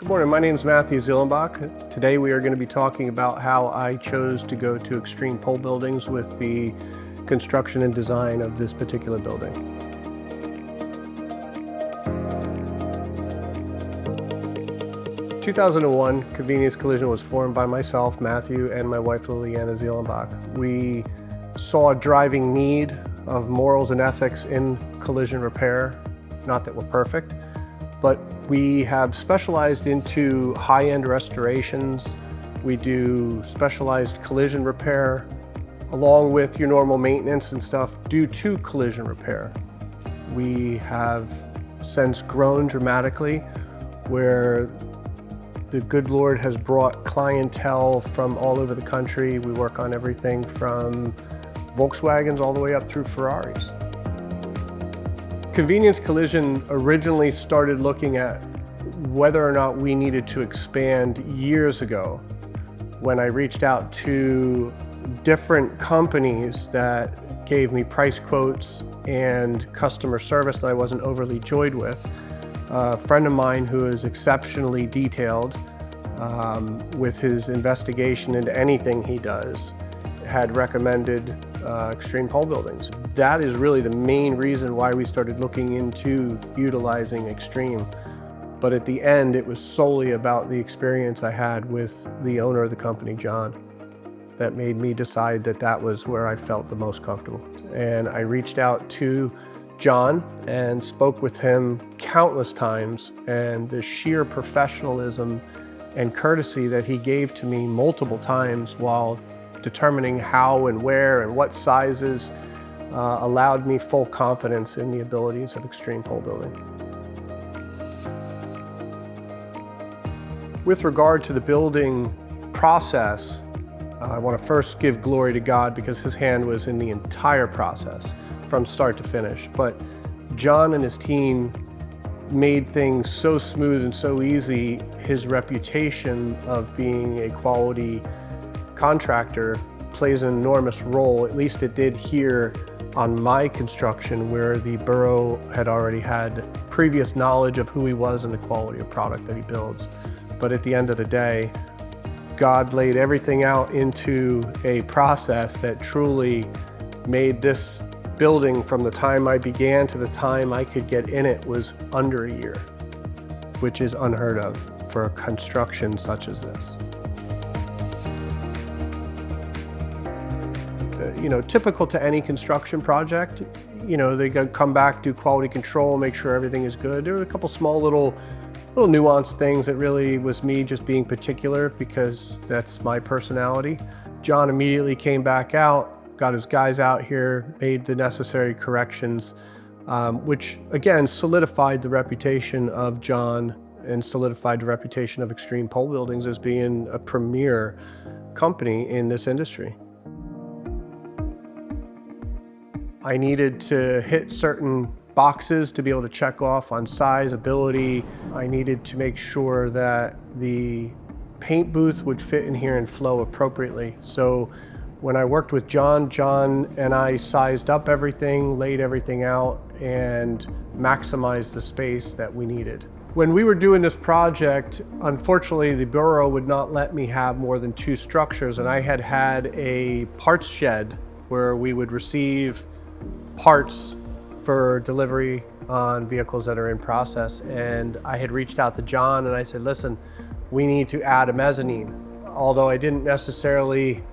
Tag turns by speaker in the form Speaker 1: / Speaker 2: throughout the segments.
Speaker 1: Good morning, my name is Matthew Zielenbach. Today we are going to be talking about how I chose to go to extreme pole buildings with the construction and design of this particular building. In 2001, Convenience Collision was formed by myself, Matthew, and my wife Liliana Zielenbach. We saw a driving need of morals and ethics in collision repair. Not that we're perfect, but we have specialized into high-end restorations. We do specialized collision repair, along with your normal maintenance and stuff due to collision repair. We have since grown dramatically, where the good Lord has brought clientele from all over the country. We work on everything from Volkswagens all the way up through Ferraris. Convenience Collision originally started looking at whether or not we needed to expand years ago, when I reached out to different companies that gave me price quotes and customer service that I wasn't overly joyed with. A friend of mine who is exceptionally detailed with his investigation into anything he does had recommended extreme pole buildings. That is really the main reason why we started looking into utilizing extreme. But at the end, it was solely about the experience I had with the owner of the company, John, that made me decide that that was where I felt the most comfortable. And I reached out to John and spoke with him countless times, and the sheer professionalism and courtesy that he gave to me multiple times while determining how and where and what sizes allowed me full confidence in the abilities of extreme pole building. With regard to the building process, I want to first give glory to God because his hand was in the entire process from start to finish. But John and his team made things so smooth and so easy. His reputation of being a quality contractor plays an enormous role. At least it did here on my construction, where the borough had already had previous knowledge of who he was and the quality of product that he builds. But at the end of the day, God laid everything out into a process that truly made this building, from the time I began to the time I could get in it, was under a year, which is unheard of for a construction such as this. Typical to any construction project, they come back, do quality control, make sure everything is good. There were a couple small little nuanced things that really was me just being particular because that's my personality. John immediately came back out, got his guys out here, made the necessary corrections, which again solidified the reputation of John and solidified the reputation of Extreme Pole Buildings as being a premier company in this industry. I needed to hit certain boxes to be able to check off on size, ability. I needed to make sure that the paint booth would fit in here and flow appropriately. So when I worked with John and I sized up everything, laid everything out, and maximized the space that we needed. When we were doing this project, unfortunately, the borough would not let me have more than 2 structures, and I had a parts shed where we would receive parts for delivery on vehicles that are in process. And I had reached out to John and I said, listen, we need to add a mezzanine. Although I didn't necessarily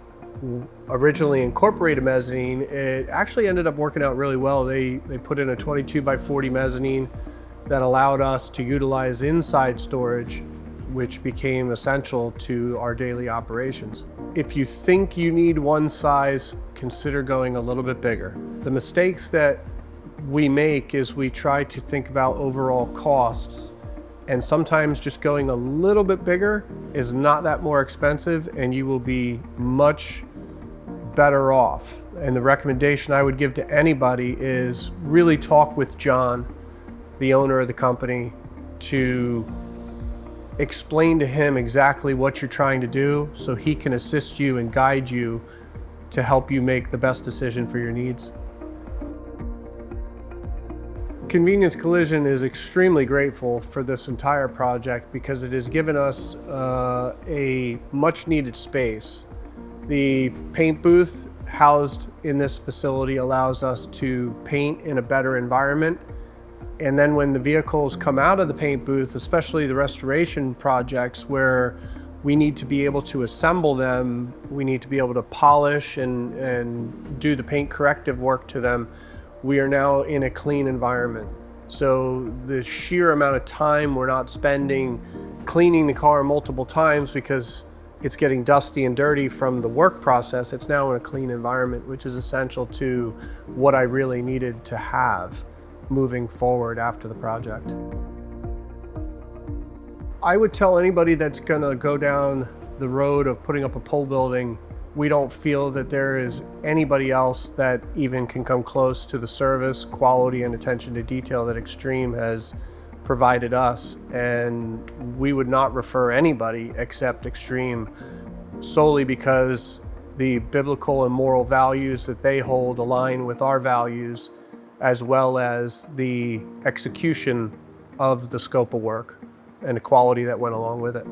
Speaker 1: originally incorporate a mezzanine, it actually ended up working out really well. They put in a 22 by 40 mezzanine that allowed us to utilize inside storage, which became essential to our daily operations. If you think you need one size, consider going a little bit bigger. The mistakes that we make is we try to think about overall costs, and sometimes just going a little bit bigger is not that more expensive, and you will be much better off. And the recommendation I would give to anybody is really talk with John, the owner of the company, to explain to him exactly what you're trying to do so he can assist you and guide you to help you make the best decision for your needs. Convenience Collision is extremely grateful for this entire project because it has given us a much needed space. The paint booth housed in this facility allows us to paint in a better environment. And then when the vehicles come out of the paint booth, especially the restoration projects where we need to be able to assemble them, we need to be able to polish and do the paint corrective work to them, we are now in a clean environment. So the sheer amount of time we're not spending cleaning the car multiple times because it's getting dusty and dirty from the work process, it's now in a clean environment, which is essential to what I really needed to have moving forward after the project. I would tell anybody that's gonna go down the road of putting up a pole building, we don't feel that there is anybody else that even can come close to the service, quality, and attention to detail that Extreme has provided us. And we would not refer anybody except Extreme solely because the biblical and moral values that they hold align with our values, as well as the execution of the scope of work and the quality that went along with it.